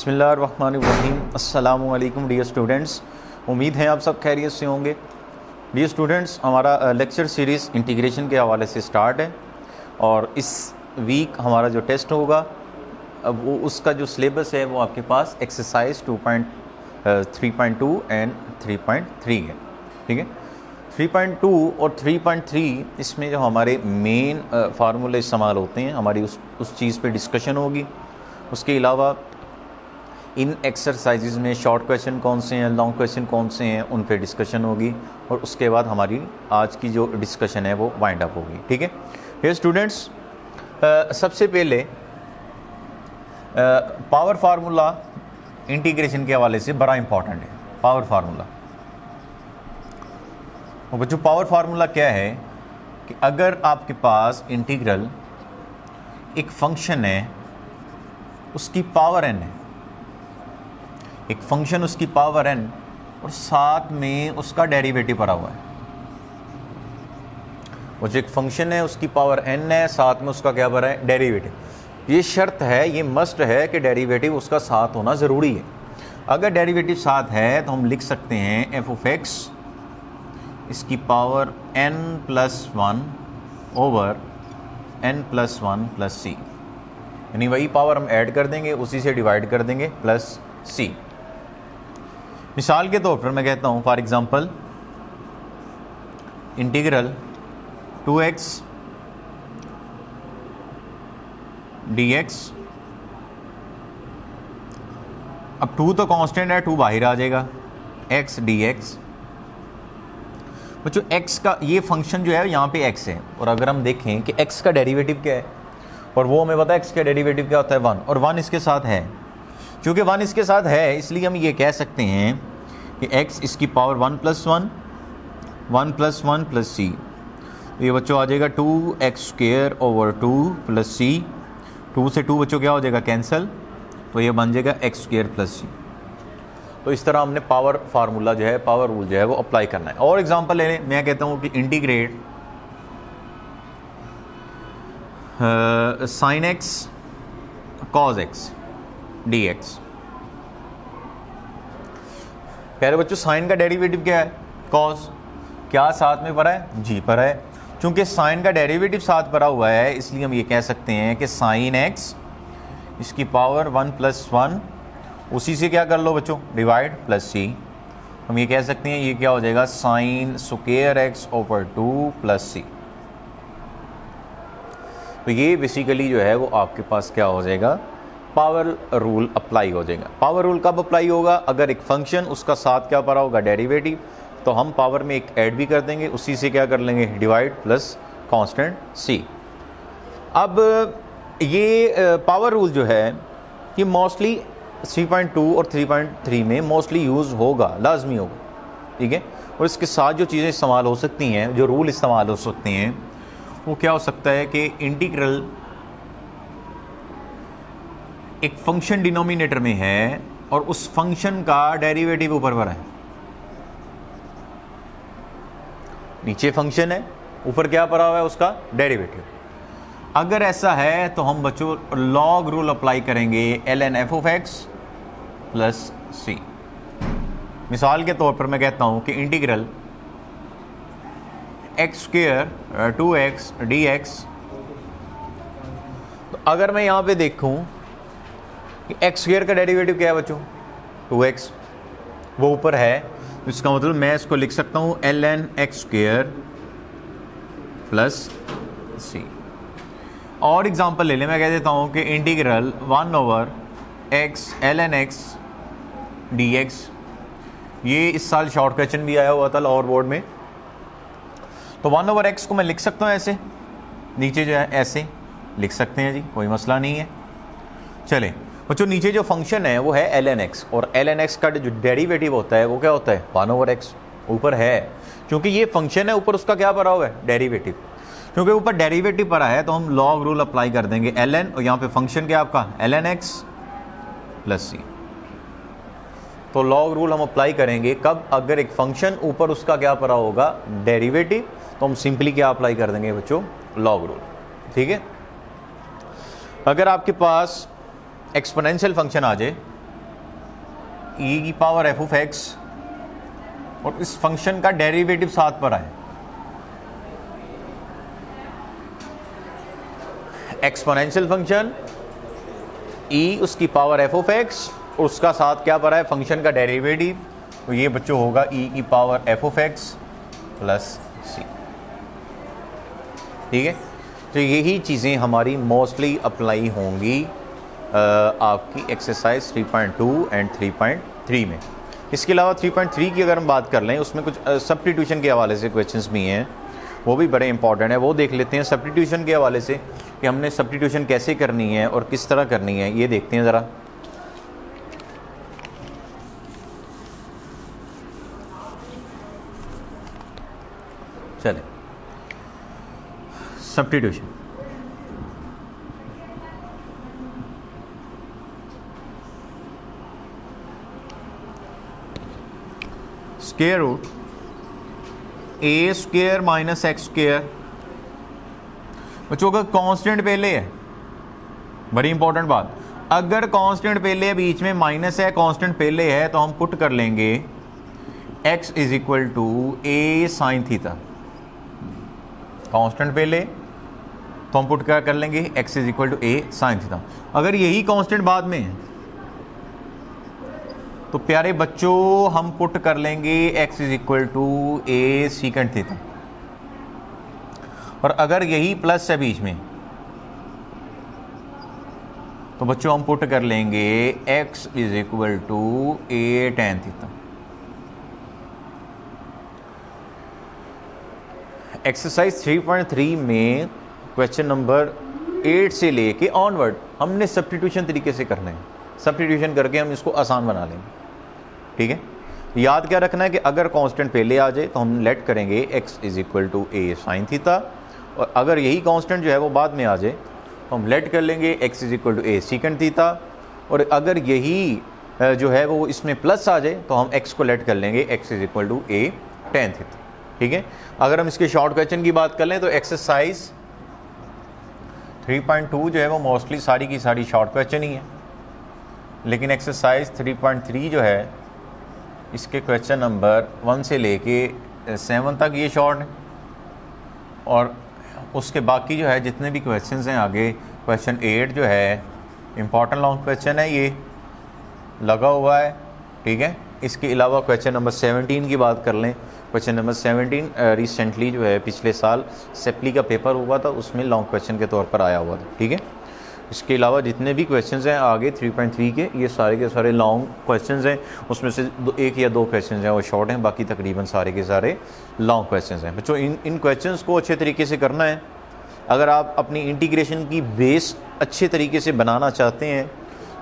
बिस्मिल्लाहिर्रहमानिर्रहीम। अस्सलामु अलैकुम डियर स्टूडेंट्स, उम्मीद है आप सब खैरियत से होंगे। डियर स्टूडेंट्स, हमारा लेक्चर सीरीज़ इंटीग्रेशन के हवाले से स्टार्ट है और इस वीक हमारा जो टेस्ट होगा अब वो उसका जो सिलेबस है वो आपके पास एक्सरसाइज 3.2 एंड 3.3 है। ठीक है, 3.2 और 3.3 इसमें जो हमारे मेन फार्मूले इस्तेमाल होते हैं हमारी उस चीज़ पे डिस्कशन होगी। उसके अलावा इन एक्सरसाइजेज में शॉर्ट क्वेश्चन कौन से हैं, लॉन्ग क्वेश्चन कौन से हैं, उन पे डिस्कशन होगी और उसके बाद हमारी आज की जो डिस्कशन है वो वाइंड अप होगी। ठीक है, ये स्टूडेंट्स सबसे पहले पावर फार्मूला इंटीग्रेशन के हवाले से बड़ा इंपॉर्टेंट है। पावर फार्मूला, और बच्चों पावर फार्मूला क्या है कि अगर आपके पास इंटीग्रल एक फंक्शन है उसकी पावर n है, एक फंक्शन उसकी पावर n और साथ में उसका डेरिवेटिव पड़ा हुआ है। वो जो एक फंक्शन है उसकी पावर n है, साथ में उसका क्या पड़ा है, डेरिवेटिव। ये शर्त है, ये मस्ट है कि डेरिवेटिव उसका साथ होना ज़रूरी है। अगर डेरिवेटिव साथ है तो हम लिख सकते हैं f ऑफ x इसकी power n+1 over n+1 plus c, यानी वही पावर हम ऐड कर देंगे, उसी से डिवाइड कर देंगे प्लस c। मिसाल के तौर पर मैं कहता हूँ for example integral 2x dx, अब 2 तो कांस्टेंट है, 2 बाहर आ जाएगा, x dx। बच्चों x का ये फंक्शन जो है यहाँ पे x है और अगर हम देखें कि x का डेरिवेटिव क्या है और वो हमें पता है x का डेरिवेटिव क्या होता है 1, और 1 इसके साथ है। चूँकि 1 इसके साथ है इसलिए हम ये कह सकते हैं कि x इसकी पावर 1+1 प्लस c, ये बच्चों आ जाएगा 2x² ओवर 2 प्लस c। 2 से 2 बच्चों क्या हो जाएगा, कैंसिल, तो ये बन जाएगा x² प्लस c। तो इस तरह हमने पावर फार्मूला जो है, पावर रूल जो है वो अप्लाई करना है। और एग्जांपल ले लें, मैं कहता हूँ कि integrate sin x cos x dx। प्यारे बच्चों, साइन का डेरिवेटिव क्या है, cos, क्या साथ में पड़ा है, जी पर है। चूंकि साइन का डेरिवेटिव साथ पड़ा हुआ है इसलिए हम ये कह सकते हैं कि sin x इसकी पावर 1+1, उसी से क्या कर लो बच्चों, डिवाइड प्लस c। हम ये कह सकते हैं ये क्या हो जाएगा, sin square x over 2 plus c। तो ये बेसिकली जो है वो आपके पास क्या हो जाएगा, पावर रूल अप्लाई हो जाएगा। पावर रूल कब अप्लाई होगा, अगर एक फंक्शन उसका साथ क्या पड़ा होगा, डेरिवेटिव, तो हम पावर में एक ऐड भी कर देंगे, उसी से क्या कर लेंगे, डिवाइड प्लस कांस्टेंट c। अब ये पावर रूल जो है ये मोस्टली 3.2 और 3.3 में मोस्टली यूज़ होगा, लाजमी होगा। ठीक है, और इसके साथ जो चीज़ें इस्तेमाल हो सकती हैं, जो रूल इस्तेमाल हो सकते हैं, वो क्या हो सकता है कि इंटीग्रल एक फंक्शन डिनोमिनेटर में है और उस फंक्शन का डेरिवेटिव ऊपर पर है। नीचे फंक्शन है, ऊपर क्या पड़ा हुआ है, उसका डेरिवेटिव। अगर ऐसा है तो हम बच्चों लॉग रूल अप्लाई करेंगे, ln f of x plus c। मिसाल के तौर पर मैं कहता हूं कि इंटीग्रल x² 2x dx। तो अगर मैं यहां पे देखूं कि x² का डेरिवेटिव क्या है बच्चों, 2x, वो ऊपर है, तो इसका मतलब मैं इसको लिख सकता हूं ln x² प्लस c। और एग्जांपल ले लें, मैं कह देता हूं कि integral 1 over x ln x dx। ये इस साल शॉर्ट क्वेश्चन भी आया हुआ था लाहौर बोर्ड में। तो 1 ओवर x को मैं लिख सकता हूं ऐसे, नीचे जो है ऐसे लिख सकते हैं जी, कोई मसला नहीं है। चले बच्चों, नीचे जो फंक्शन है वो है ln x और ln x का जो डेरिवेटिव होता है वो क्या होता है, 1 ओवर x ऊपर है। क्योंकि ये फंक्शन है, ऊपर उसका क्या पड़ा हुआ है, डेरिवेटिव। क्योंकि ऊपर डेरिवेटिव पड़ा है तो हम लॉग रूल अप्लाई कर देंगे, ln, और यहाँ पे फंक्शन क्या आपका, ln x प्लस c। तो लॉग रूल हम अप्लाई करेंगे कब, अगर एक फंक्शन ऊपर उसका क्या पड़ा होगा, डेरिवेटिव, तो हम सिंपली क्या अप्लाई कर देंगे बच्चों, लॉग रूल। ठीक है, अगर आपके पास एक्सपोनेंशियल फंक्शन आ जाए ई की पावर एफ ऑफ एक्स और इस फंक्शन का डेरिवेटिव साथ पर आए, एक्सपोनेंशियल फंक्शन ई उसकी पावर एफ ऑफ एक्स और उसका साथ क्या पड़ा है, फंक्शन का डेरिवेटिव। तो ये बच्चों होगा ई की power f of x plus c. ठीक है, तो यही चीज़ें हमारी मोस्टली अप्लाई होंगी आपकी एक्सरसाइज 3.2 एंड 3.3 में। इसके अलावा 3.3 की अगर हम बात कर लें, उसमें कुछ सब्स्टिट्यूशन के हवाले से क्वेश्चंस भी हैं, वो भी बड़े इंपॉर्टेंट है, वो देख लेते हैं। सब्स्टिट्यूशन के हवाले से कि हमने सब्स्टिट्यूशन कैसे करनी है और किस तरह करनी है, ये देखते हैं ज़रा। चले, सब्स्टिट्यूशन। स्क्वायर रूट ए स्क्वायर माइनस एक्स स्क्वायर, बच्चों का कांस्टेंट पहले है, बड़ी इंपॉर्टेंट बात। अगर कांस्टेंट पहले है, बीच में माइनस है, कांस्टेंट पहले है, तो हम पुट कर लेंगे x is equal to a sine theta. Constant पहले तो हम पुट क्या कर लेंगे, x is equal to a sine theta. अगर यही कांस्टेंट बाद में है तो प्यारे बच्चों हम पुट कर लेंगे x is equal to a secant theta. और अगर यही प्लस है बीच में तो बच्चों हम पुट कर लेंगे x is equal to a tan theta. Exercise 3.3 में क्वेश्चन नंबर 8 से लेके ऑनवर्ड हमने सब्स्टिट्यूशन तरीके से करना है। सब्स्टिट्यूशन करके हम इसको आसान बना लेंगे। ठीक है, याद क्या रखना है कि अगर कांस्टेंट पहले आ जाए तो हम लेट करेंगे x is equal to a sine theta, और अगर यही कांस्टेंट जो है वो बाद में आ जाए तो हम लेट कर लेंगे x is equal to a secant theta, और अगर यही जो है वो इसमें प्लस आ जाए तो हम x को लेट कर लेंगे x is equal to a tan theta. ठीक है, अगर हम इसके शॉर्ट क्वेश्चन की बात कर लें तो एक्सरसाइज 3.2 जो है वो मोस्टली सारी की सारी शॉर्ट क्वेश्चन ही है, लेकिन एक्सरसाइज 3.3 जो है इसके क्वेश्चन नंबर 1 से लेके 7 तक ये शॉर्ट है, और उसके बाकी जो है जितने भी क्वेश्चंस हैं आगे, क्वेश्चन 8 जो है इम्पॉर्टेंट लॉन्ग क्वेश्चन है, ये लगा हुआ है। ठीक है, इसके अलावा क्वेश्चन नंबर 17 की बात कर लें, क्वेश्चन नंबर 17 रिसेंटली जो है पिछले साल सेप्ली का पेपर हुआ था, उसमें लॉन्ग क्वेश्चन के तौर पर आया हुआ था। ठीक है, इसके अलावा जितने भी क्वेश्चंस हैं आगे 3.3 के, ये सारे के सारे लॉन्ग क्वेश्चंस हैं, उसमें से एक या दो क्वेश्चंस हैं वो शॉर्ट हैं, बाकी तकरीबन सारे के सारे लॉन्ग क्वेश्चंस हैं। बच्चों इन क्वेश्चंस को अच्छे तरीके से करना है। अगर आप अपनी इंटीग्रेशन की बेस अच्छे तरीके से बनाना चाहते हैं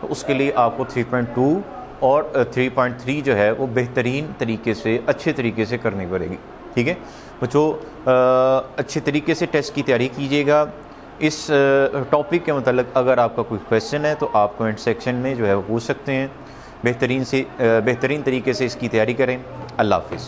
तो उसके लिए आपको 3.2 और 3.3 जो है वो बेहतरीन तरीके से अच्छे तरीके से करनी पड़ेगी। ठीक है बच्चों, अच्छे तरीके से टेस्ट की तैयारी कीजिएगा। इस टॉपिक के मतलब अगर आपका कोई क्वेश्चन है तो आप कमेंट सेक्शन में जो है वो पूछ सकते हैं। बेहतरीन तरीके से इसकी तैयारी करें। अल्लाह हाफिज़।